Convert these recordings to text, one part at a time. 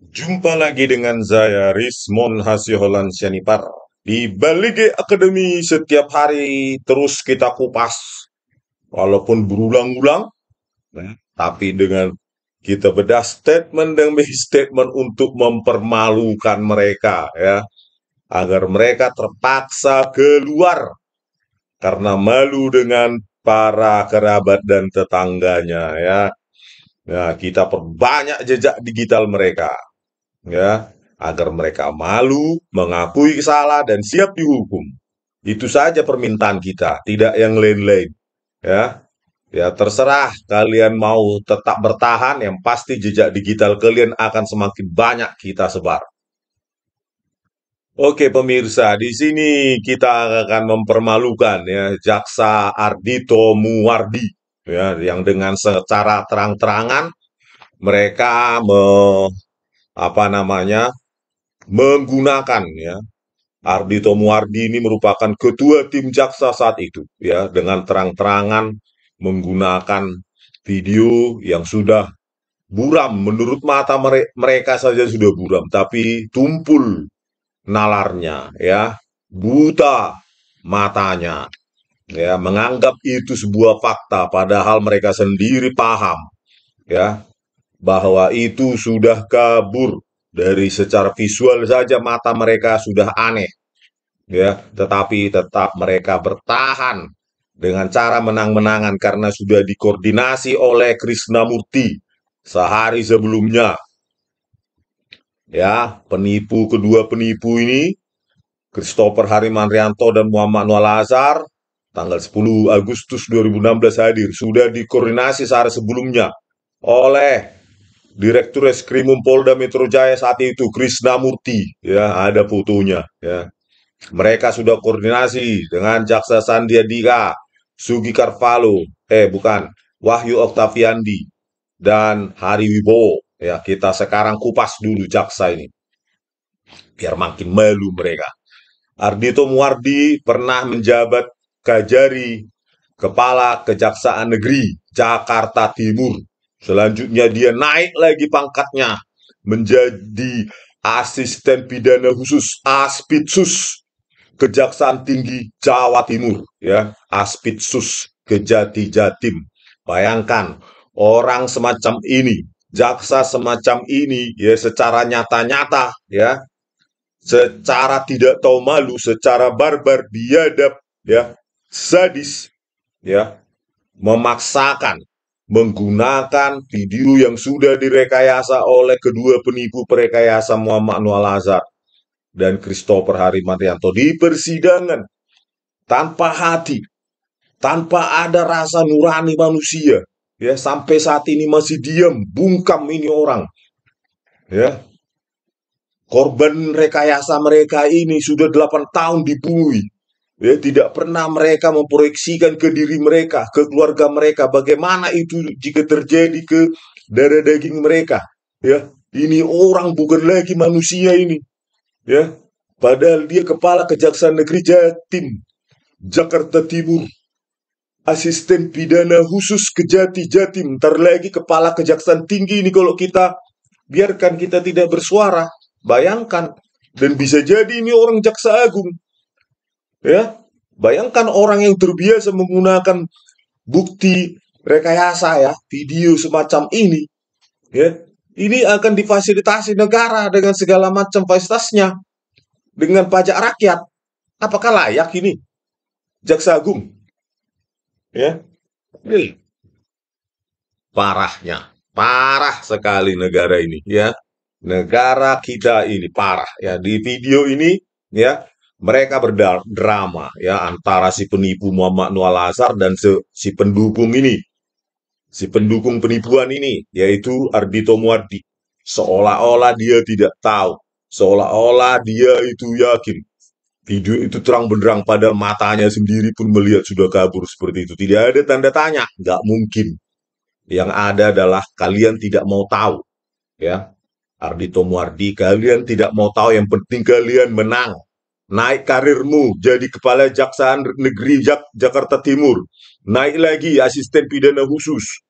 Jumpa lagi dengan saya, Rismon Hasyoholan Sianipar. Di Balige Akademi setiap hari terus kita kupas, walaupun berulang-ulang, tapi dengan kita bedah statement demi statement untuk mempermalukan mereka, ya, agar mereka terpaksa keluar karena malu dengan para kerabat dan tetangganya, ya. Nah, kita perbanyak jejak digital mereka, ya, agar mereka malu, mengakui kesalahan dan siap dihukum. Itu saja permintaan kita, tidak yang lain-lain, ya. Ya, terserah kalian mau tetap bertahan, yang pasti jejak digital kalian akan semakin banyak kita sebar. Oke pemirsa, di sini kita akan mempermalukan, ya, Jaksa Ardhito Muwardi, ya, yang dengan secara terang-terangan mereka apa namanya menggunakan, ya, Ardhito Muwardi ini merupakan ketua tim jaksa saat itu, ya, dengan terang-terangan menggunakan video yang sudah buram, menurut mata mereka saja sudah buram, tapi tumpul nalarnya, ya, buta matanya, ya, menganggap itu sebuah fakta padahal mereka sendiri paham, ya, bahwa itu sudah kabur. Dari secara visual saja mata mereka sudah aneh, ya, tetapi tetap mereka bertahan dengan cara menang-menangan karena sudah dikoordinasi oleh Krishnamurti sehari sebelumnya, ya. Kedua penipu ini, Christopher Harimanrianto dan Muhammad Noah Lazar, tanggal 10 Agustus 2016 hadir, sudah dikoordinasi sehari sebelumnya oleh Direktur Reskrimum Polda Metro Jaya saat itu, Krishnamurti, ya, ada fotonya, ya. Mereka sudah koordinasi dengan Jaksa Sandiaga, Sugi Carvalho, bukan, Wahyu Oktaviandi, dan Hari Wibowo. Ya, kita sekarang kupas dulu jaksa ini, biar makin malu mereka. Ardhito Muwardi pernah menjabat Kajari, Kepala Kejaksaan Negeri Jakarta Timur. Selanjutnya dia naik lagi pangkatnya menjadi Asisten Pidana Khusus Aspitsus Kejaksaan Tinggi Jawa Timur, ya, Aspitsus Kejati Jatim. Bayangkan orang semacam ini, jaksa semacam ini, ya, secara nyata-nyata, ya, secara tidak tahu malu, secara barbar, biadab, ya, sadis, ya, memaksakan menggunakan video yang sudah direkayasa oleh kedua penipu perekayasa Muhammad Noah Lazar dan Christopher Harimantianto di persidangan, tanpa hati, tanpa ada rasa nurani manusia, ya, sampai saat ini masih diam, bungkam ini orang, ya. Korban rekayasa mereka ini sudah 8 tahun dibunuh, ya, tidak pernah mereka memproyeksikan ke diri mereka, ke keluarga mereka, bagaimana itu jika terjadi ke darah daging mereka, ya. Ini orang bukan lagi manusia ini, ya. Padahal dia kepala Kejaksaan Negeri Jatim, Jakarta Timur, asisten pidana khusus Kejati Jatim, ntar lagi kepala Kejaksaan Tinggi ini kalau kita biarkan kita tidak bersuara, bayangkan. Dan bisa jadi ini orang Jaksa Agung, ya. Bayangkan orang yang terbiasa menggunakan bukti rekayasa, ya, video semacam ini, ya. Ini akan difasilitasi negara dengan segala macam fasilitasnya, dengan pajak rakyat. Apakah layak ini Jaksa Agung, ya? Parahnya, parah sekali negara ini, ya. Negara kita ini parah, ya. Di video ini, ya, mereka berdrama, ya, antara si penipu Muhammad Noah Lazar dan si pendukung ini, si pendukung penipuan ini, yaitu Ardhito Muwardi. Seolah-olah dia tidak tahu, seolah-olah dia itu yakin video itu terang benderang, pada matanya sendiri pun melihat sudah kabur seperti itu. Tidak ada tanda tanya, nggak mungkin. Yang ada adalah kalian tidak mau tahu, ya. Ardhito Muwardi, kalian tidak mau tahu, yang penting kalian menang. Naik karirmu jadi kepala Jaksaan Negeri Jakarta Timur. Naik lagi asisten pidana khusus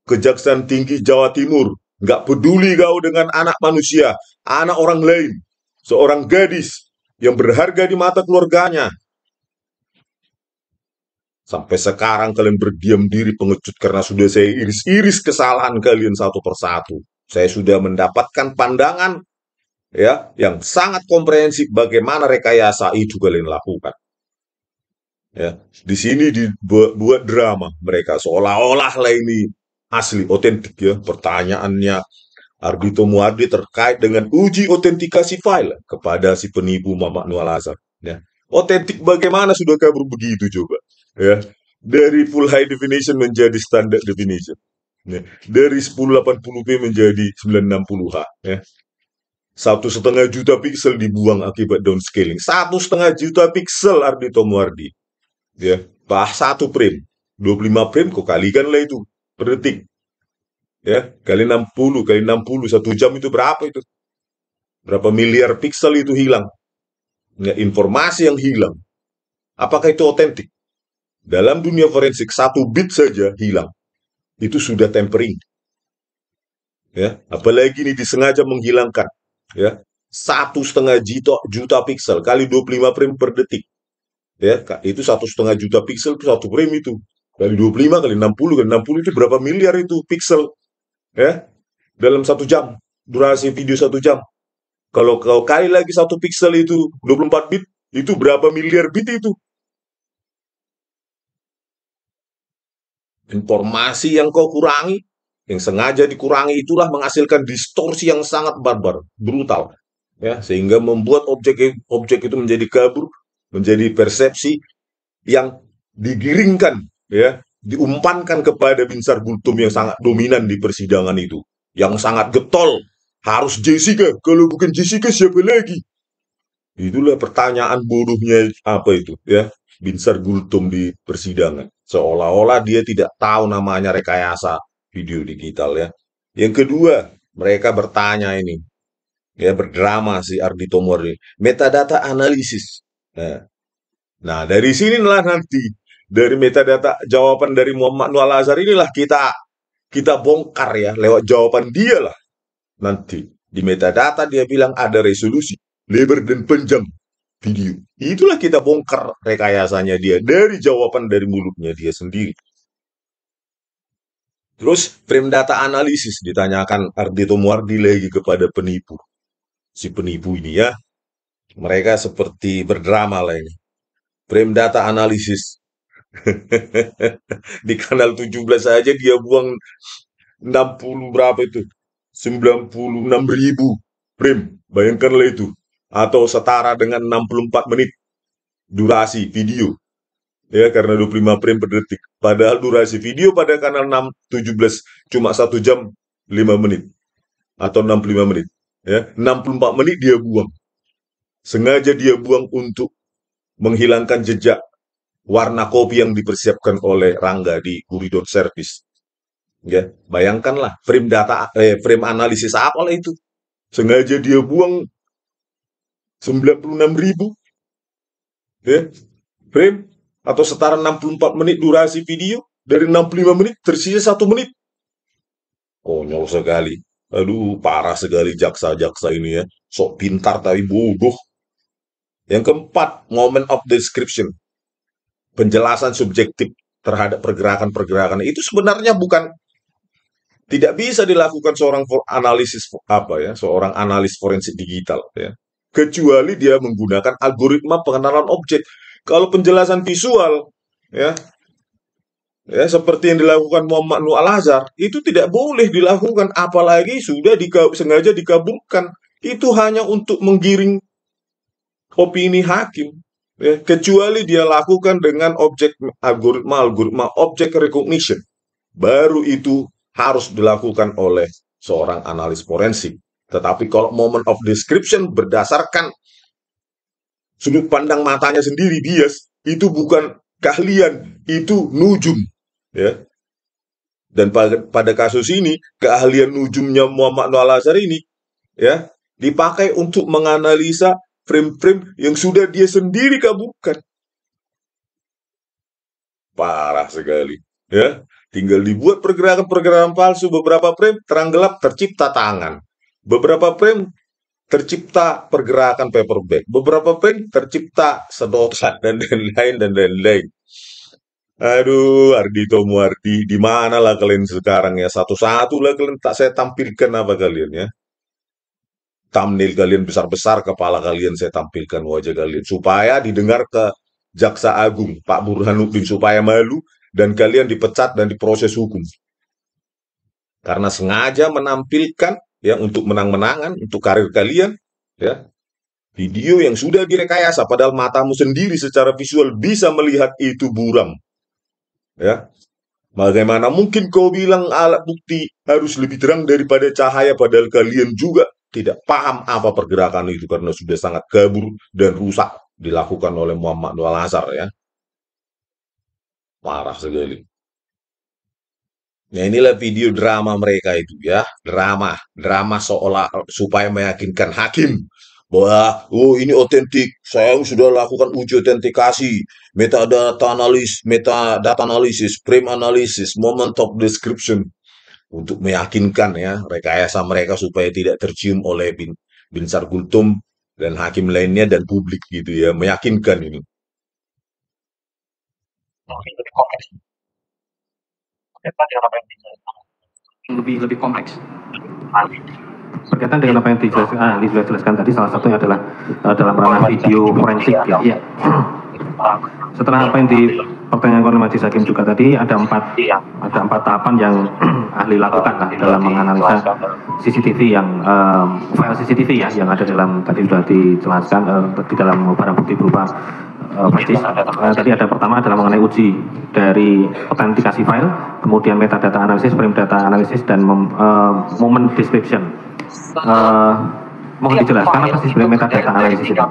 Kejaksaan Tinggi Jawa Timur. Nggak peduli kau dengan anak manusia, anak orang lain, seorang gadis yang berharga di mata keluarganya. Sampai sekarang kalian berdiam diri pengecut karena sudah saya iris-iris kesalahan kalian satu persatu. Saya sudah mendapatkan pandangan ya yang sangat komprehensif bagaimana rekayasa itu kalian lakukan. Ya, di sini dibuat drama mereka seolah-olah lah ini asli otentik ya. Pertanyaannya Ardhito Muardi terkait dengan uji otentikasi file kepada si penipu Mamak Noah Lazar. Ya. Otentik bagaimana sudah kabur begitu coba? Ya. Dari full high definition menjadi standard definition. Ya. Dari 1080p menjadi 960H. Ya. 1,5 juta piksel dibuang akibat downscaling. 1,5 juta piksel Ardhito Muardi. Ya, bah 1 frame. 25 frame kok kalikan lah itu per detik. Ya, kali 60, kali 60, 1 jam itu berapa itu? Berapa miliar piksel itu hilang? Ya, informasi yang hilang. Apakah itu otentik? Dalam dunia forensik, 1 bit saja hilang. Itu sudah tampering. Ya, apalagi ini disengaja menghilangkan. Ya, 1,5 juta piksel kali 25 frame per detik. Ya, itu 1,5 juta piksel itu 1 frame itu. Kali 25 kali 60 kali 60 itu berapa miliar itu piksel? Ya, dalam 1 jam. Durasi video 1 jam. Kalau kau kali lagi 1 piksel itu 24 bit, itu berapa miliar bit itu? Informasi yang kau kurangi, yang sengaja dikurangi itulah menghasilkan distorsi yang sangat barbar, brutal. Ya, sehingga membuat objek itu menjadi kabur, menjadi persepsi yang digiringkan, ya, diumpankan kepada Binsar Gultom yang sangat dominan di persidangan itu, yang sangat getol. Harus Jessica, kalau bukan Jessica siapa lagi? Itulah pertanyaan bodohnya apa itu ya Binsar Gultom di persidangan. Seolah-olah dia tidak tahu namanya rekayasa video digital ya. Yang kedua, mereka bertanya ini ya berdrama si Ardhito Muardi. Metadata analisis. Nah, dari sinilah nanti dari metadata jawaban dari Muhammad Noah Lazar inilah kita bongkar ya lewat jawaban dia lah nanti. Di metadata dia bilang ada resolusi, lebar dan panjang video. Itulah kita bongkar rekayasanya dia dari jawaban dari mulutnya dia sendiri. Terus frame data analisis ditanyakan Ardhito Muardi lagi kepada penipu. Si penipu ini ya, mereka seperti berdrama lah ini. Frame data analisis. Di kanal 17 saja dia buang 60 berapa itu? 96.000 frame. Bayangkanlah itu. Atau setara dengan 64 menit durasi video. Ya, karena 25 frame per detik. Padahal durasi video pada kanal 17 cuma 1 jam 5 menit. Atau 65 menit. Ya, 64 menit dia buang. Sengaja dia buang untuk menghilangkan jejak warna kopi yang dipersiapkan oleh Rangga di Guridon Service. Ya, bayangkanlah frame analisis apalah itu. Sengaja dia buang 96.000 ya, frame atau setara 64 menit durasi video, dari 65 menit tersisa 1 menit. Konyol sekali. Aduh, parah sekali jaksa-jaksa ini ya. Sok pintar tapi bodoh. Yang keempat, moment of description. Penjelasan subjektif terhadap pergerakan-pergerakan itu sebenarnya bukan tidak bisa dilakukan seorang seorang analis forensik digital ya. Kecuali dia menggunakan algoritma pengenalan objek. Kalau penjelasan visual ya seperti yang dilakukan Muhammad Noah Lazar itu tidak boleh dilakukan, apalagi sudah sengaja dikabulkan. Itu hanya untuk menggiring opini hakim ya. Kecuali dia lakukan dengan algoritma object recognition, baru itu harus dilakukan oleh seorang analis forensik. Tetapi kalau moment of description berdasarkan sudut pandang matanya sendiri bias, itu bukan keahlian, itu nujum ya. Dan pada kasus ini keahlian nujumnya Muhammad Noah Lazar ini ya dipakai untuk menganalisa frame-frame yang sudah dia sendiri kabulkan. Parah sekali ya. Tinggal dibuat pergerakan-pergerakan palsu, beberapa frame terang gelap tercipta tangan. Beberapa frame tercipta pergerakan paperback. Beberapa frame tercipta sedotan dan lain-lain dan lain-lain. Aduh, Ardito Muardi, di mana lah kalian sekarang ya? Satu-satu lah kalian tak saya tampilkan apa kalian ya? Thumbnail kalian besar-besar, kepala kalian saya tampilkan wajah kalian supaya didengar ke Jaksa Agung Pak Burhanuddin supaya malu dan kalian dipecat dan diproses hukum karena sengaja menampilkan ya untuk menang-menangan untuk karir kalian ya video yang sudah direkayasa padahal matamu sendiri secara visual bisa melihat itu buram ya. Bagaimana mungkin kau bilang alat bukti harus lebih terang daripada cahaya padahal kalian juga tidak paham apa pergerakan itu karena sudah sangat kabur dan rusak dilakukan oleh Muhammad Nual Azhar ya. Parah sekali. Nah inilah video drama mereka itu ya, drama seolah supaya meyakinkan hakim bahwa oh ini otentik, saya sudah lakukan uji autentikasi, metadata analisis, frame analysis, moment of description untuk meyakinkan ya rekayasa mereka supaya tidak tercium oleh Binsar Gultom dan hakim lainnya dan publik gitu ya, meyakinkan ini. lebih lebih kompleks berkaitan dengan apa yang dijelaskan tadi, salah satunya adalah dalam ranah video forensik ya. Setelah apa yang dipertanyakan oleh Majelis Hakim juga tadi, ada empat tahapan yang ahli lakukan lah dalam menganalisa CCTV yang file CCTV ya yang ada dalam tadi sudah dijelaskan di dalam barang bukti berupa tadi ada pertama adalah mengenai uji dari autentikasi file, kemudian metadata analisis, frame data analisis, dan moment description. Mohon dijelaskan apa sih sebenarnya metadata analisis itu?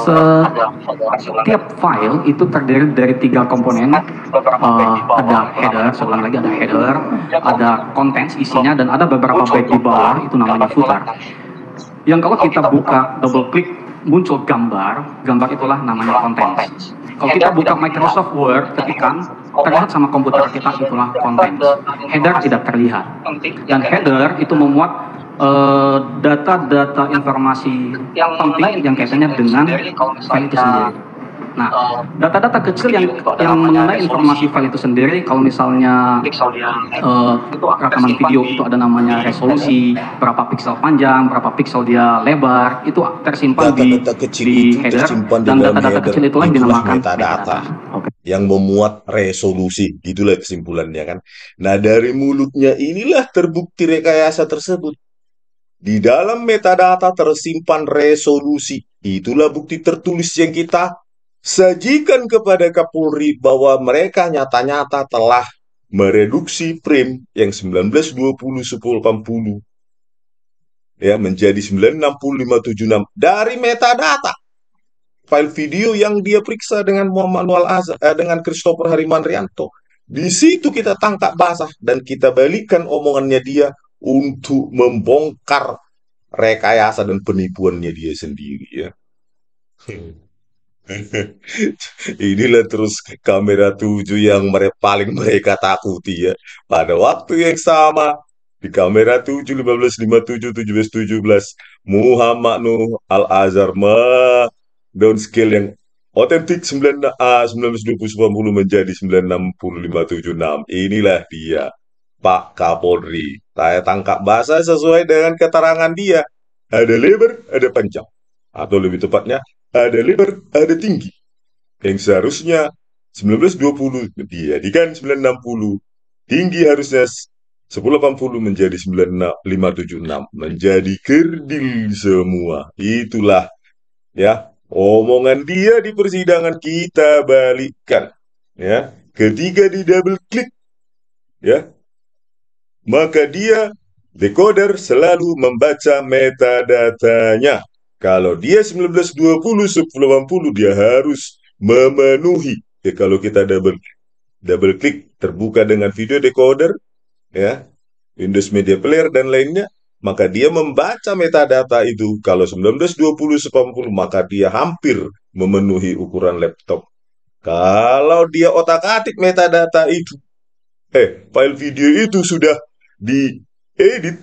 Setiap file itu terdiri dari 3 komponen, ada header, sebelah lagi ada header, ada contents isinya, dan ada beberapa bagian di bawah itu namanya footer. Yang kalau kita buka double klik muncul gambar itulah namanya contents. Kalau kita buka Microsoft Word, ketikan terlihat sama komputer kita itulah contents. Header tidak terlihat, dan header itu memuat data-data informasi yang penting yang kaitannya dengan file itu sendiri. Nah, data-data kecil yang mengenai informasi file itu sendiri, kalau misalnya rekaman video itu ada namanya resolusi, berapa piksel panjang, berapa piksel dia lebar, itu tersimpan di header, dan data-data kecil itulah yang dinamakan metadata. Yang memuat resolusi, itulah kesimpulannya kan. Nah dari mulutnya inilah terbukti rekayasa tersebut. Di dalam metadata tersimpan resolusi. Itulah bukti tertulis yang kita sajikan kepada Kapolri bahwa mereka nyata-nyata telah mereduksi frame yang 1920 1080 ya menjadi 960 576 dari metadata file video yang dia periksa dengan Muhammad Nual Azhar dengan Christopher Harimanrianto. Di situ kita tangkap basah dan kita balikkan omongannya dia untuk membongkar rekayasa dan penipuannya dia sendiri ya. Inilah terus kamera 7 yang paling mereka takuti ya. Pada waktu yang sama di kamera 7 1557 1717 Muhammad Nuh Al Azhar downscale yang otentik 1920 menjadi 960 576. Inilah dia Pak Kapolri. Saya tangkap bahasa sesuai dengan keterangan dia. Ada lebar, ada panjang. Atau lebih tepatnya, ada lebar, ada tinggi. Yang seharusnya 1920 dijadikan 960. Tinggi harusnya 1080 menjadi 9576. Menjadi kerdil semua. Itulah ya omongan dia di persidangan kita balikkan. Ya, ketika di double klik ya maka dia decoder selalu membaca metadatanya. Kalau dia 1920 1080 dia harus memenuhi. Ya, kalau kita double klik terbuka dengan video decoder ya, Windows Media Player dan lainnya, maka dia membaca metadata itu. Kalau 1920 1080 maka dia hampir memenuhi ukuran laptop. Kalau dia otak-atik metadata itu file video itu sudah diedit,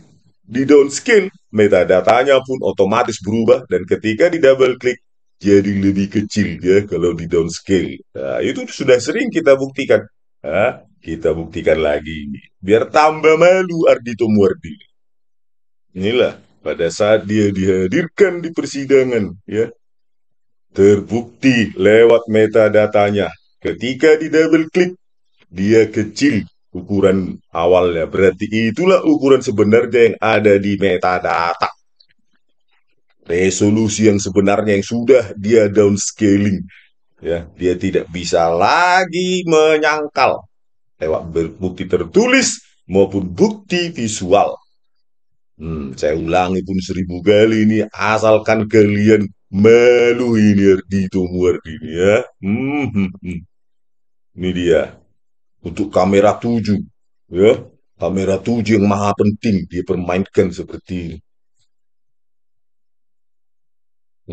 di downscale, metadatanya pun otomatis berubah, dan ketika di double klik jadi lebih kecil ya kalau di downscale. Nah, itu sudah sering kita buktikan. Kita buktikan lagi biar tambah malu Ardhito Muardi. Inilah pada saat dia dihadirkan di persidangan, ya, terbukti lewat metadatanya. Ketika di double klik, dia kecil ukuran awalnya. Berarti itulah ukuran sebenarnya yang ada di metadata. Resolusi yang sebenarnya yang sudah dia downscaling. Ya, dia tidak bisa lagi menyangkal lewat bukti tertulis maupun bukti visual. Saya ulangi pun 1000 kali ini, asalkan kalian malu ini Ardhito Muardi ini ya. Ini dia untuk kamera 7 ya. Kamera 7 yang maha penting dipermainkan seperti ini.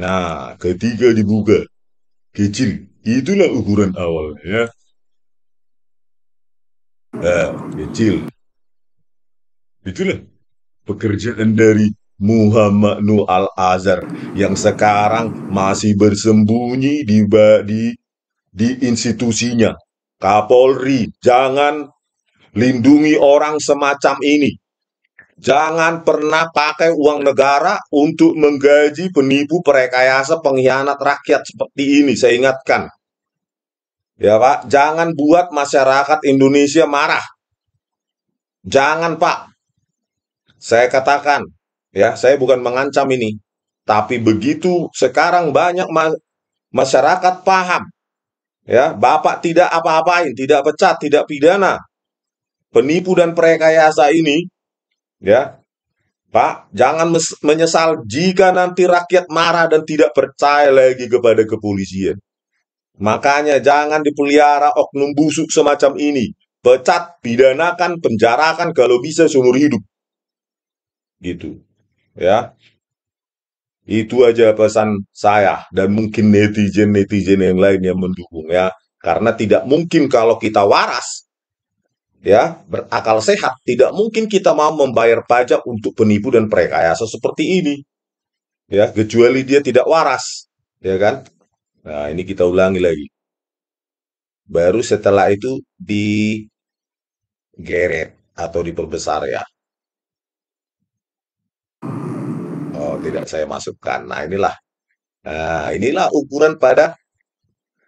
Nah, ketika dibuka kecil, itulah ukuran awalnya ya. Kecil. Itulah pekerjaan dari Muhammad Nur Al-Azhar yang sekarang masih bersembunyi di institusinya. Kapolri, jangan lindungi orang semacam ini. Jangan pernah pakai uang negara untuk menggaji penipu, perekayasa, pengkhianat rakyat seperti ini. Saya ingatkan. Ya Pak, jangan buat masyarakat Indonesia marah. Jangan Pak. Saya katakan, ya, saya bukan mengancam ini. Tapi begitu sekarang banyak masyarakat paham, ya, Bapak tidak apa-apain, tidak pecat, tidak pidana penipu dan perekayasa ini, ya, Pak, jangan menyesal jika nanti rakyat marah dan tidak percaya lagi kepada kepolisian. Makanya jangan dipelihara oknum busuk semacam ini. Pecat, pidanakan, penjarakan kalau bisa seumur hidup. Gitu. Ya. Itu aja pesan saya, dan mungkin netizen-netizen yang lain yang mendukung ya. Karena tidak mungkin kalau kita waras, ya, berakal sehat, tidak mungkin kita mau membayar pajak untuk penipu dan perekayasa seperti ini. Ya, kecuali dia tidak waras, ya kan? Nah, ini kita ulangi lagi. Baru setelah itu digeret atau diperbesar ya. Oh, tidak saya masukkan. Nah, inilah ukuran pada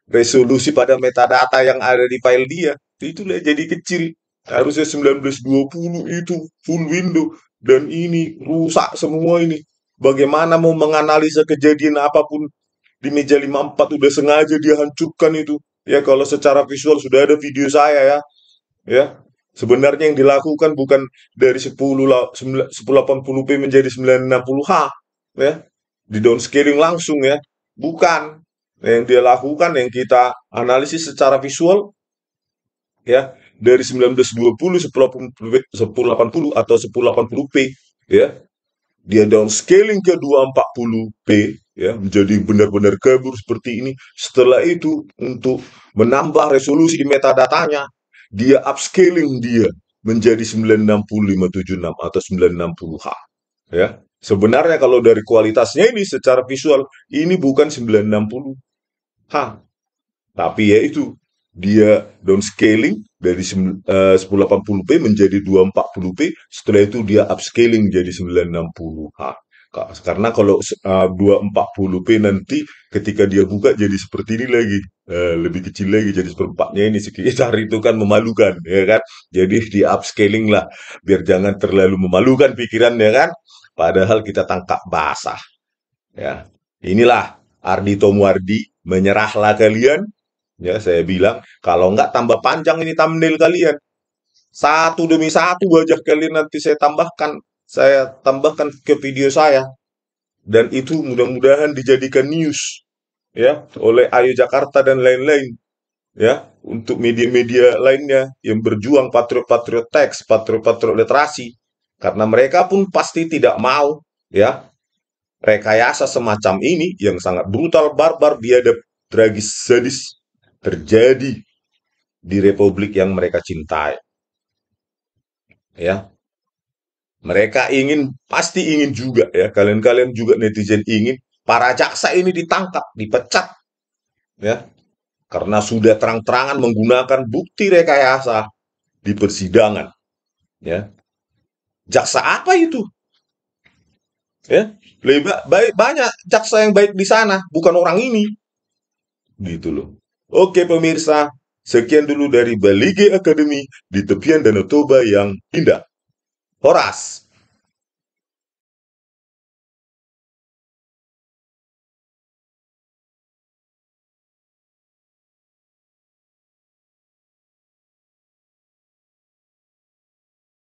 resolusi pada metadata yang ada di file dia. Itulah jadi kecil. Harusnya 1920 itu full window, dan ini rusak semua ini. Bagaimana mau menganalisa kejadian apapun di meja 54 udah sengaja dia hancurkan itu. Ya, kalau secara visual sudah ada video saya ya. Ya. Sebenarnya yang dilakukan bukan dari 1080p menjadi 960h ya. Di downscaling langsung ya. Bukan. Yang dia lakukan, yang kita analisis secara visual ya, dari 1920 1080 atau 1080p ya, dia downscaling ke 240p ya, menjadi benar-benar kabur seperti ini. Setelah itu untuk menambah resolusi di metadatanya, dia upscaling dia menjadi 960 576 atau 960h ya. Sebenarnya kalau dari kualitasnya ini secara visual ini bukan 960h, tapi yaitu dia downscaling dari 1080p menjadi 240p, setelah itu dia upscaling jadi 960h. Karena kalau 240p nanti ketika dia buka jadi seperti ini lagi, lebih kecil lagi, jadi seperempatnya ini sekitar, itu kan memalukan ya kan. Jadi di upscaling lah biar jangan terlalu memalukan pikirannya kan, padahal kita tangkap basah ya. Inilah Ardhito Muardi, menyerahlah kalian. Ya, saya bilang, kalau nggak tambah panjang ini thumbnail kalian. Satu demi satu wajah kalian nanti saya tambahkan ke video saya. Dan itu mudah-mudahan dijadikan news ya oleh Ayo Jakarta dan lain-lain ya, untuk media-media lainnya yang berjuang, patriot-patriot teks, patriot-patriot literasi. Karena mereka pun pasti tidak mau ya rekayasa semacam ini yang sangat brutal, barbar, biadab, tragis, sadis terjadi di republik yang mereka cintai. Ya, mereka pasti ingin juga ya, kalian-kalian juga netizen ingin para jaksa ini ditangkap, dipecat, ya, karena sudah terang-terangan menggunakan bukti rekayasa di persidangan, ya. Jaksa apa itu? Ya, lebih banyak jaksa yang baik di sana, bukan orang ini, gitu loh. Oke pemirsa, sekian dulu dari Balige Academy di tepian Danau Toba yang indah. Horas.